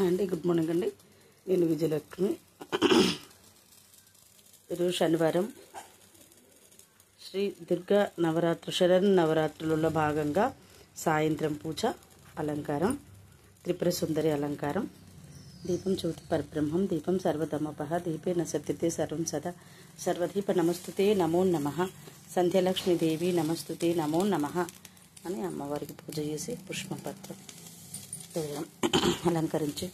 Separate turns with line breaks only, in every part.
అండి good morning అండి. నేను విజయలక్ష్మి. ఈరోజు శనివారం శ్రీ దుర్గా నవరాత్రి నవరాత్రులలో భాగంగా సాయంత్రం పూజ అలంకారం, త్రిపుర సుందరి అలంకారం, దీపం జ్యోతి పరబ్రహ్మం, దీపం సర్వతమపః, దీపే నసత్యతే సర్వం సదా, సర్వదీప నమస్తుతే నమో నమః, సంధ్యలక్ష్మీదేవి నమస్తుతే నమో నమః అని అమ్మవారికి పూజ చేసి పుష్పపత్రం అలంకరించి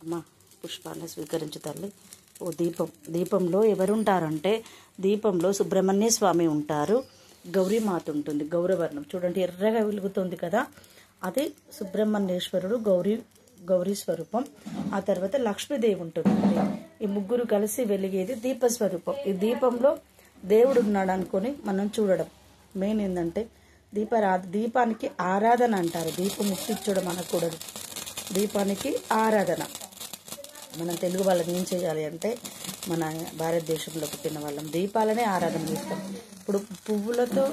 అమ్మ పుష్పాన్ని స్వీకరించు తల్లి. ఓ దీపంలో ఎవరుంటారంటే దీపంలో సుబ్రహ్మణ్య స్వామి ఉంటారు, గౌరీమాత ఉంటుంది, గౌరవర్ణం చూడండి ఎర్రగా వెలుగుతుంది కదా, అది సుబ్రహ్మణ్యేశ్వరుడు గౌరీ స్వరూపం. ఆ తర్వాత లక్ష్మీదేవి ఉంటుందండి. ఈ ముగ్గురు కలిసి వెలిగేది దీపస్వరూపం. ఈ దీపంలో దేవుడు ఉన్నాడు అనుకొని మనం చూడడం. మెయిన్ ఏంటంటే దీపానికి ఆరాధన అంటారు. దీపం ముట్టించడం అనకూడదు, దీపానికి ఆరాధన. మనం తెలుగు వాళ్ళని ఏం చేయాలి అంటే, మన భారతదేశంలో పుట్టిన వాళ్ళం దీపాలనే ఆరాధన చేస్తాం. ఇప్పుడు పువ్వులతో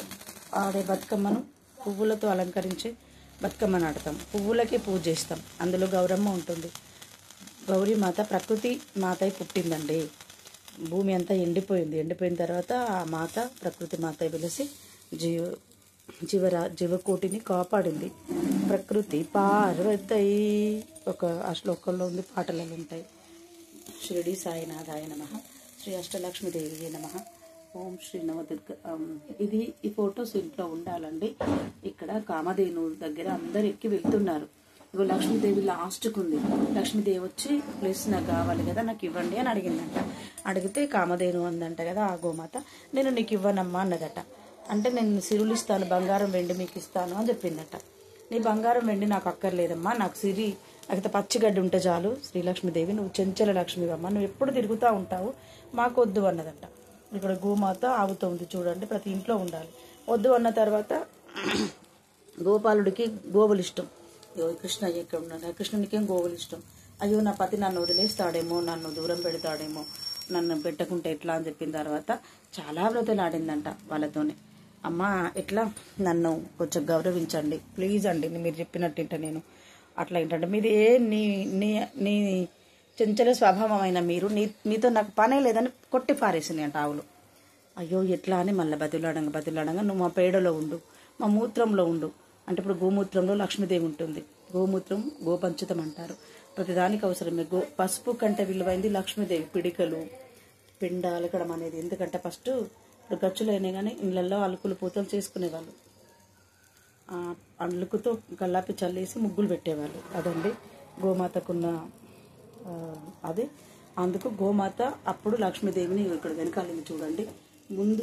ఆడే బతుకమ్మను, పువ్వులతో అలంకరించి బతుకమ్మను ఆడతాం, పువ్వులకే పూజ చేస్తాం. అందులో గౌరమ్మ ఉంటుంది. గౌరీమాత ప్రకృతి మాత పుట్టిందండి. భూమి అంతా ఎండిపోయిన తర్వాత ఆ మాత ప్రకృతి మాత వెలిసి జీవకోటిని కాపాడింది. ప్రకృతి పార్వతై ఒక ఆ శ్లోకంలో ఉంది, పాటలలో ఉంటాయి. షిరిడి సాయినాథాయ నమః, శ్రీ అష్టలక్ష్మీదేవి నమః, ఓం శ్రీ నవదుర్గ. ఈ ఫొటోస్ ఇంట్లో ఉండాలండి. ఇక్కడ కామధేను దగ్గర అందరు ఎక్కి వెళ్తున్నారు. ఇగో లక్ష్మీదేవి లాస్ట్కు ఉంది. లక్ష్మీదేవి వచ్చి ప్లేస్ నాకు కావాలి కదా, నాకు ఇవ్వండి అని అడిగిందంట. అడిగితే కామధేను అందంట కదా ఆ గోమాత, నేను నీకు ఇవ్వనమ్మా అన్నదట. అంటే నేను సిరులు ఇస్తాను, బంగారం వెండి మీకు ఇస్తాను అని చెప్పిందట. నీ బంగారం వెండి నాకు అక్కర్లేదమ్మా, నాకు సిరి అయితే పచ్చిగడ్డి ఉంటే చాలు. శ్రీలక్ష్మీదేవి నువ్వు చెంచల లక్ష్మివమ్మ, నువ్వు ఎప్పుడు తిరుగుతూ ఉంటావు, మాకు వద్దు అన్నదంట. ఇక్కడ గోమాత ఆగుతూ ఉంది చూడండి, ప్రతి ఇంట్లో ఉండాలి. వద్దు అన్న తర్వాత గోపాలుడికి గోవులు ఇష్టం. కృష్ణ ఇక్కడ ఉన్నాడు, కృష్ణునికి గోవులు ఇష్టం. అయ్యో నా పతి నన్ను వదిలేస్తాడేమో, నన్ను దూరం పెడతాడేమో, నన్ను పెట్టకుంటే ఎట్లా అని చెప్పిన తర్వాత చాలా వ్రతాలు ఆడిందంట వాళ్ళతోనే. అమ్మ ఎట్లా నన్ను కొంచెం గౌరవించండి ప్లీజ్ అండి, మీరు చెప్పినట్టు నేను అట్లా ఏంటంటే మీది నీ నీ నీ చెంచల స్వభావమైన మీరు నీతో నాకు పనే లేదని కొట్టి పారేసింది అంట ఆవులు. అయ్యో ఎట్లా అని మళ్ళీ బతిలాడంగా నువ్వు మా పేడలో ఉండు, మా మూత్రంలో ఉండు అంటే, ఇప్పుడు గోమూత్రంలో లక్ష్మీదేవి ఉంటుంది. గోమూత్రం గోపంచితం అంటారు, ప్రతిదానికి అవసరమే. పసుపు కంటే విలువైంది లక్ష్మీదేవి. పిడికలు పిండ అలకడం అనేది, ఎందుకంటే ఫస్ట్ ఇప్పుడు గచ్చులు అయినాయి కానీ ఇళ్ళల్లో అలుకులు పూతలు చేసుకునేవాళ్ళు, అలుకుతో కల్లాపి చల్లేసి ముగ్గులు పెట్టేవాళ్ళు. అదండి గోమాతకున్న అది. అందుకు గోమాత అప్పుడు లక్ష్మీదేవిని ఇక్కడ వెనకాలని చూడండి, ముందు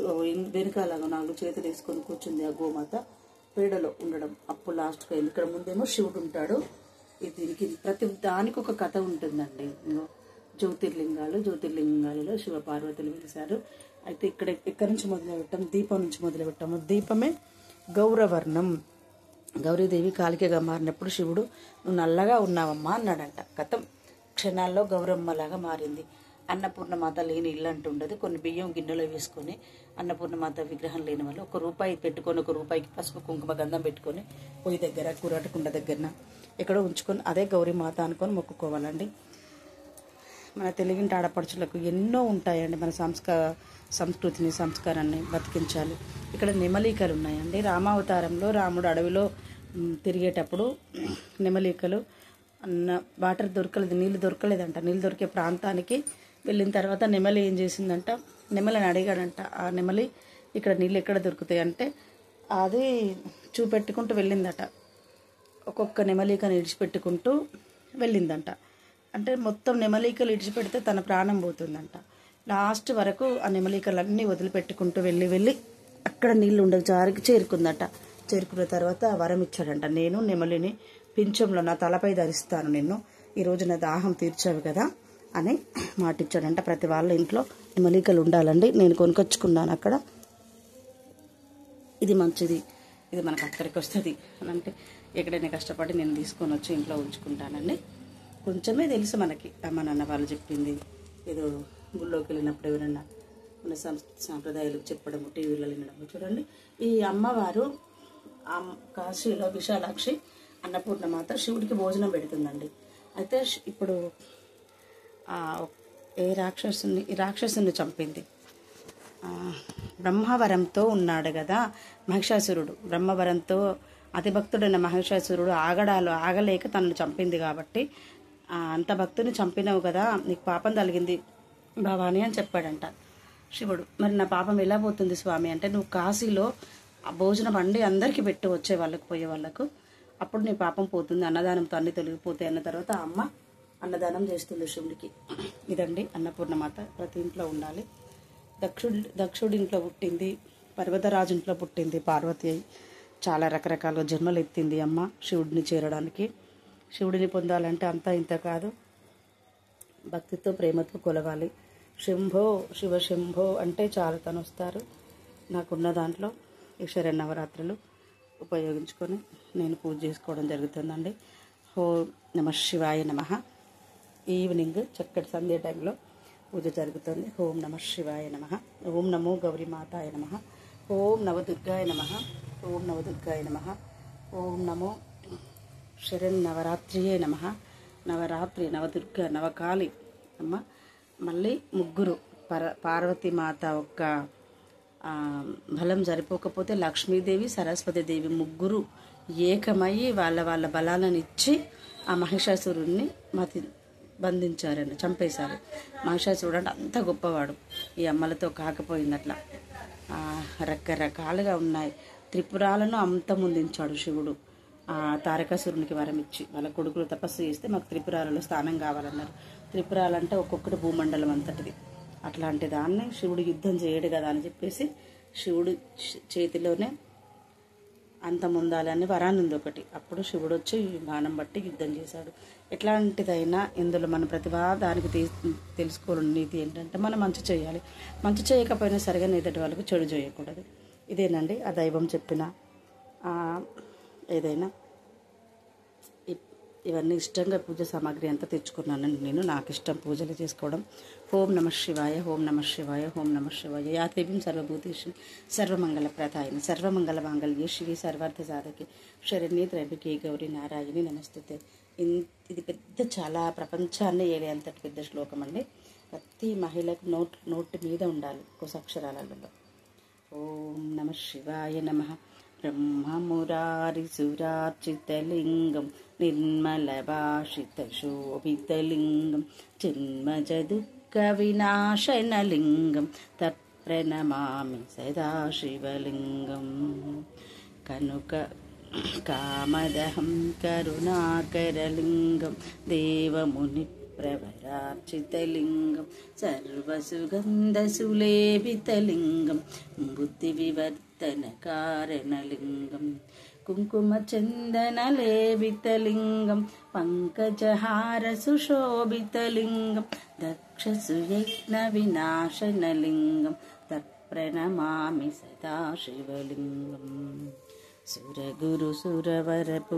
వెనకాల 4 చేతులు వేసుకొని కూర్చుంది ఆ గోమాత పేడలో ఉండడం. అప్పుడు లాస్ట్గా ఇక్కడ ముందేమో శివుడు ఉంటాడు. దీనికి ప్రతి దానికి ఒక కథ ఉంటుందండి. జ్యోతిర్లింగాలలో శివ పార్వతులు వెలిశారు. అయితే ఎక్కడి నుంచి మొదలు పెట్టాం, దీపం నుంచి మొదలు పెట్టాము. దీపమే గౌరవర్ణం. గౌరీదేవి కాలికగా మారినప్పుడు శివుడు నువ్వు నల్లగా ఉన్నావమ్మా అన్నాడంట. కథం క్షణాల్లో గౌరమ్మలాగా మారింది. అన్నపూర్ణమాత లేని ఇల్లు అంటుండదు. కొన్ని బియ్యం గిన్నెలో వేసుకొని అన్నపూర్ణమాత విగ్రహం లేని వాళ్ళు 1 రూపాయి పెట్టుకొని, 1 రూపాయికి పసుపు కుంకుమ గంధం పెట్టుకొని పొయ్యి దగ్గర కూరటకుండ దగ్గర ఎక్కడో ఉంచుకొని అదే గౌరీమాత అనుకొని మొక్కుకోవాలండి. మన తెలుగింటి ఆడపడుచులకు ఎన్నో ఉంటాయండి. మన సంస్కృతిని సంస్కారాన్ని బతికించాలి. ఇక్కడ నెమలికలు ఉన్నాయండి. రామావతారంలో రాముడు అడవిలో తిరిగేటప్పుడు నెమలికలు వాటర్ దొరకలేదు, నీళ్ళు దొరకలేదంట. నీళ్ళు దొరికే ప్రాంతానికి వెళ్ళిన తర్వాత నెమలి ఏం చేసిందంట, నెమలిని అడిగాడంట. ఆ నెమలి ఇక్కడ నీళ్ళు ఎక్కడ దొరుకుతాయి అంటే అది చూపెట్టుకుంటూ వెళ్ళిందట. ఒక్కొక్క నెమలికను ఇడిచిపెట్టుకుంటూ వెళ్ళిందంట. అంటే మొత్తం నెమలికలు ఇడిచిపెడితే తన ప్రాణం పోతుందంట. లాస్ట్ వరకు ఆ నెమలికలన్నీ వదిలిపెట్టుకుంటూ వెళ్ళి అక్కడ నీళ్ళు ఉండదు జారికి చేరుకుందట. చేరుకున్న తర్వాత వరం ఇచ్చాడంట, నేను నెమలిని పింఛంలో నా తలపై ధరిస్తాను, నిన్ను ఈరోజు నా దాహం తీర్చావు కదా అని మాటిచ్చాడంట. ప్రతి వాళ్ళ ఇంట్లో నెమలికలు ఉండాలండి. నేను కొనుకొచ్చుకున్నాను అక్కడ. ఇది మంచిది, ఇది మనకు అక్కడికి వస్తుంది అని అంటే ఎక్కడైనా కష్టపడి నేను తీసుకొని వచ్చి ఇంట్లో ఉంచుకుంటానండి. కొంచెమే తెలుసు మనకి, అమ్మ నాన్న వాళ్ళు చెప్పింది, ఏదో గుళ్ళోకి వెళ్ళినప్పుడు ఎవరన్నా మన సాంప్రదాయాలు చెప్పడము, టీవీలో వినడము. చూడండి ఈ అమ్మవారు కాశీలో విశాలాక్షి అన్నపూర్ణమాత శివుడికి భోజనం పెడుతుందండి. అయితే ఇప్పుడు ఈ రాక్షసుని చంపింది. బ్రహ్మవరంతో ఉన్నాడు కదా మహిషాసురుడు. బ్రహ్మవరంతో అతిభక్తుడైన మహిషాసురుడు ఆగలేక తనను చంపింది కాబట్టి, అంత భక్తుని చంపినావు కదా, నీకు పాపం తగిలింది భవాని అని చెప్పాడంట శివుడు. మరి నా పాపం ఎలా పోతుంది స్వామి అంటే, నువ్వు కాశీలో ఆ భోజనం వండి అందరికీ పెట్టి వచ్చే వాళ్ళకు, పోయే వాళ్ళకు, అప్పుడు నీ పాపం పోతుంది, అన్నదానంతో అన్ని తొలగిపోతాయి అన్న తర్వాత ఆ అమ్మ అన్నదానం చేస్తుంది శివుడికి. ఇదండి అన్నపూర్ణమాత. ప్రతి ఇంట్లో ఉండాలి. దక్షుడి ఇంట్లో పుట్టింది, పర్వతరాజు ఇంట్లో పుట్టింది పార్వతి అయి చాలా రకరకాల జన్మలు ఎత్తింది అమ్మ శివుడిని చేరడానికి. శివుడిని పొందాలంటే అంతా ఇంత కాదు, భక్తితో ప్రేమతో కొలవాలి. శంభో శివ శంభో అంటే చాలు తను వస్తారు. నాకున్న దాంట్లో ఈ శరన్నవరాత్రులు ఉపయోగించుకొని నేను పూజ చేసుకోవడం జరుగుతుందండి. ఓం నమః శివాయ నమః. ఈవినింగ్ చక్కటి సంధ్య టైంలో పూజ జరుగుతుంది. ఓం నమః శివాయ నమః. ఓం నమో గౌరీ మాతాయ నమః. ఓం నవదుర్గాయ నమః. ఓం నవదుర్గాయ నమః. ఓం నమో శరన్నవరాత్రియే నమః. నవరాత్రి, నవదుర్గ, నవకాళి అమ్మ. మళ్ళీ ముగ్గురు పార్వతీమాత ఒక్క బలం సరిపోకపోతే లక్ష్మీదేవి, సరస్వతీదేవి ముగ్గురు ఏకమయ్యి వాళ్ళ బలాలను ఇచ్చి ఆ మహిషాసురుణ్ణి బంధించారని చంపేశారు. మహిషాసురుడు అంటే అంత గొప్పవాడు. ఈ అమ్మలతో కాకపోయిందట్లా. రకరకాలుగా ఉన్నాయి. త్రిపురాలను అంతమొందించాడు శివుడు. తారకాసురునికి వరం ఇచ్చి, వాళ్ళ కొడుకులు తపస్సు చేస్తే మాకు త్రిపురాలలో స్థానం కావాలన్నారు. త్రిపురాలంటే ఒక్కొక్కటి భూమండలం అంతటిది. అట్లాంటి దాన్ని శివుడు యుద్ధం చేయడు కదా అని చెప్పేసి శివుడు చేతిలోనే అంతమొందాలని వరాన్ని ఉంది ఒకటి. అప్పుడు శివుడు వచ్చి బాణం బట్టి యుద్ధం చేశాడు. ఎట్లాంటిదైనా ఇందులో మన ప్రతిభా దానికి తెలుసుకోవాలని నీతి ఏంటంటే, మనం మంచి చేయాలి. మంచి చేయకపోయినా సరిగా ఎదుటి వాళ్ళకి చెడు చేయకూడదు. ఇదేనండి ఆ దైవం చెప్పిన ఏదైనా. ఇవన్నీ ఇష్టంగా పూజ సామాగ్రి అంతా తెచ్చుకున్నానండి నేను. నాకు ఇష్టం పూజలు చేసుకోవడం. ఓం నమః శివాయ, ఓం నమః శివాయ, ఓం నమః శివాయ. యా దేవీం సర్వభూతేషు సర్వమంగళ ప్రదాయిని సర్వమంగళ మాంగళ్యే శివి సర్వార్థ సాధకి శరణ్యే త్రయంబకే గౌరీ నారాయణి నమస్తుతే. ఇది పెద్ద, చాలా ప్రపంచాన్ని ఏలేంతటి పెద్ద శ్లోకం అండి. ప్రతి మహిళకు నోటి మీద ఉండాలి కోశాక్షరాలలో. ఓం నమః శివాయ నమః. బ్రహ్మమురారిసురార్చితలింగం నిర్మలభాషితశోభితలింగం జన్మజ దుఃఖ వినాశనలింగం తత్ప్రణమామి సదాశివలింగం. కనుక కామదహం కరుణాకరలింగం దేవముని ప్రవరార్చితలింగం సర్వసుగంధసులేపితలింగం బుద్ధి వివర్తన కారణలింగం కుంకుమచందనలేపితలింగం పంకజహార సుశోభితలింగం దక్షసుయజ్ఞ వినాశనలింగం తత్ప్రణమామి సదాశివలింగం. సురగురు సురవరపు